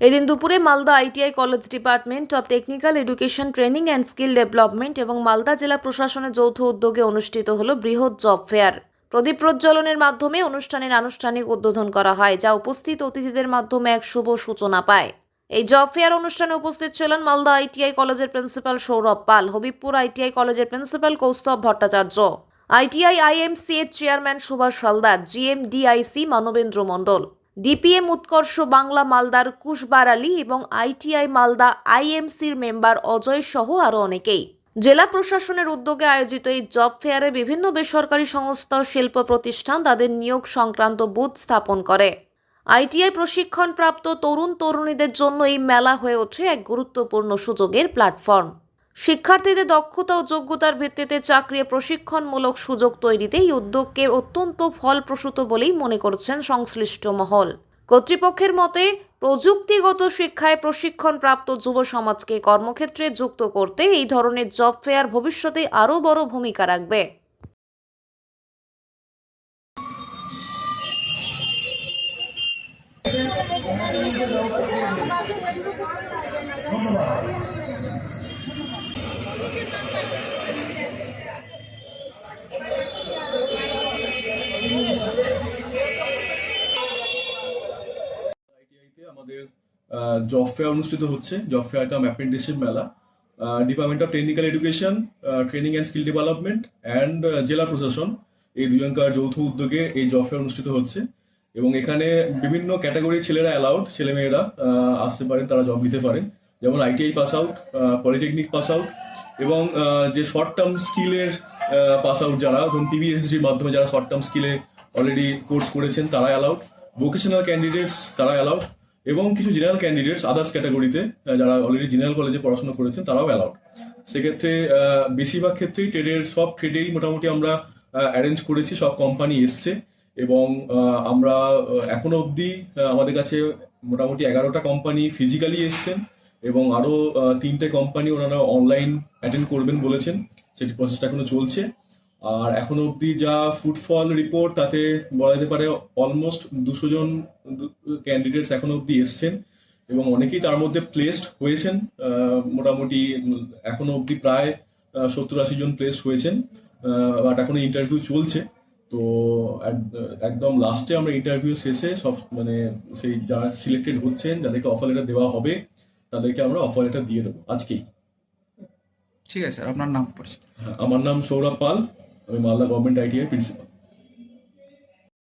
এদিন দুপুরে Malda ITI college department of technical education training and skill development এবং মালদা জেলা প্রশাসনের যৌথ উদ্যোগে অনুষ্ঠিত হল বৃহৎ জব ফেয়ার। প্রদীপ প্রজ্বলনের মাধ্যমে অনুষ্ঠানের আনুষ্ঠানিক উদ্বোধন করা হয়, যা উপস্থিত অতিথিদের মাধ্যমে এক শুভ সূচনা পায়। এই জব ফেয়ার অনুষ্ঠানে উপস্থিত ছিলেন মালদা আইটিআই কলেজের প্রিন্সিপাল সৌরভ পাল, হবিবপুর আইটিআই কলেজের principal Kaustav Bhattacharya, ITI IMC এর chairman Subhash Haldar, GMDIC Manabendra Mondal, DPM Utkarsh Bangla মালদার কুশবার আলী এবং আইটিআই মালদা আইএমসির মেম্বার অজয় সহ আরও অনেকেই। জেলা প্রশাসনের উদ্যোগে আয়োজিত এই জব ফেয়ারে বিভিন্ন বেসরকারি সংস্থা ও শিল্প প্রতিষ্ঠান তাদের নিয়োগ সংক্রান্ত বুথ স্থাপন করে। আইটিআই প্রশিক্ষণপ্রাপ্ত তরুণ তরুণীদের জন্য এই মেলা হয়ে ওঠে এক গুরুত্বপূর্ণ সুযোগের প্ল্যাটফর্ম। শিক্ষার্থীদের দক্ষতা ও যোগ্যতার ভিত্তিতে চাকরি প্রশিক্ষণমূলক সুযোগ তৈরিতে এই উদ্যোগকে অত্যন্ত ফলপ্রসূ বলেই মনে করছেন সংশ্লিষ্ট মহল। কর্তৃপক্ষের মতে প্রযুক্তিগত শিক্ষায় প্রশিক্ষণপ্রাপ্ত যুব সমাজকে কর্মক্ষেত্রে যুক্ত করতে এই ধরনের জব ফেয়ার ভবিষ্যতে আরও বড় ভূমিকা রাখবে। আমাদের জব ফেয়ার অনুষ্ঠিত হচ্ছে। জব ফেয়ার কাম অ্যাপ্রেন্টিসশিপ মেলা, department of technical education training and skill development and জেলা প্রশাসন এই দুজনকার যৌথ উদ্যোগে এই জব ফেয়ার অনুষ্ঠিত হচ্ছে এবং এখানে বিভিন্ন ক্যাটাগরির ছেলেরা অ্যালাউড, ছেলেমেয়েরা আসতে পারেন, তারা জব নিতে পারেন। যেমন ITI pass out, polytechnic pass out এবং যে শর্ট টার্ম স্কিলের পাস আউট, যারা ধরুন পিভিএসডির মাধ্যমে যারা শর্ট টার্ম স্কিলে অলরেডি কোর্স করেছেন তারা অ্যালাউড, ভোকেশনাল ক্যান্ডিডেটস তারা অ্যালাউড এবং কিছু জেনারেল ক্যান্ডিডেটস আদার্স ক্যাটাগরিতে যারা অলরেডি জেনারেল কলেজে পড়াশোনা করেছেন তারাও অ্যালাউড। সেক্ষেত্রে বেশিরভাগ ক্ষেত্রেই সব ট্রেডেরই মোটামুটি আমরা অ্যারেঞ্জ করেছি, সব কোম্পানি এসছে এবং আমরা এখনো অবধি আমাদের কাছে মোটামুটি 11টা কোম্পানি ফিজিক্যালি এসছেন এবং আরও 3টে কোম্পানি ওনারা অনলাইন অ্যাটেন্ড করবেন বলেছেন, সেটি প্রসেসটা এখনো চলছে। আর এখনো অবধি যা ফুটফল রিপোর্ট তাতে বলা যেতে পারে অলমোস্ট 200 জন ক্যান্ডিডেটস এখনো অবধি এসছেন এবং অনেকেই তার মধ্যে প্লেসড হয়েছেন। মোটামুটি এখনো অবধি প্রায় 70-80 জন প্লেসড হয়েছেন, বাট এখনো ইন্টারভিউ চলছে। তো একদম লাস্টে আমরা ইন্টারভিউ শেষে সব সেই যারা সিলেক্টেড হচ্ছেন, যাদেরকে অফার লেটার দেওয়া হবে তাদেরকে আমরা অফার লেটার দিয়ে দেবো আজকেই। ঠিক আছে স্যার, আপনার নাম পড়ছে? আমার নাম সৌরভ পাল, আমি মালদা গভর্নমেন্ট আইটিআই প্রিন্সিপাল।